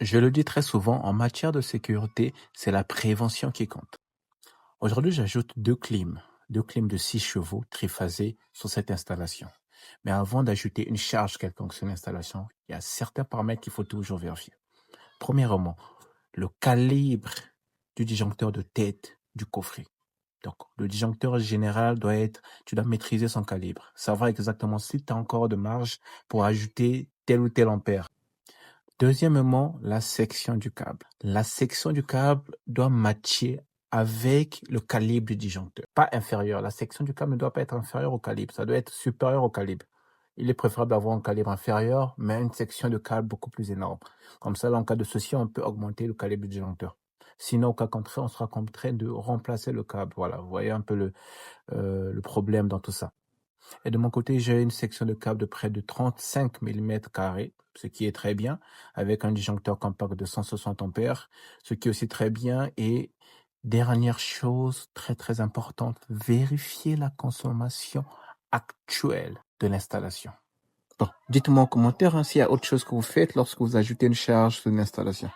Je le dis très souvent, en matière de sécurité, c'est la prévention qui compte. Aujourd'hui, j'ajoute deux clims de 6 chevaux triphasés sur cette installation. Mais avant d'ajouter une charge quelconque sur l'installation, il y a certains paramètres qu'il faut toujours vérifier. Premièrement, le calibre du disjoncteur de tête du coffret. Donc, le disjoncteur général tu dois maîtriser son calibre, savoir exactement si tu as encore de marge pour ajouter tel ou tel ampère. Deuxièmement, la section du câble. La section du câble doit matcher avec le calibre du disjoncteur, pas inférieur. La section du câble ne doit pas être inférieure au calibre, ça doit être supérieur au calibre. Il est préférable d'avoir un calibre inférieur, mais une section de câble beaucoup plus énorme. Comme ça, en cas de souci, on peut augmenter le calibre du disjoncteur. Sinon, au cas contraire, on sera contraint de remplacer le câble. Voilà, vous voyez un peu le problème dans tout ça. Et de mon côté, j'ai une section de câble de près de 35 mm², ce qui est très bien, avec un disjoncteur compact de 160 ampères, ce qui est aussi très bien. Et dernière chose très très importante, vérifier la consommation actuelle de l'installation. Bon, dites-moi en commentaire s'il y a autre chose que vous faites lorsque vous ajoutez une charge sur une installation.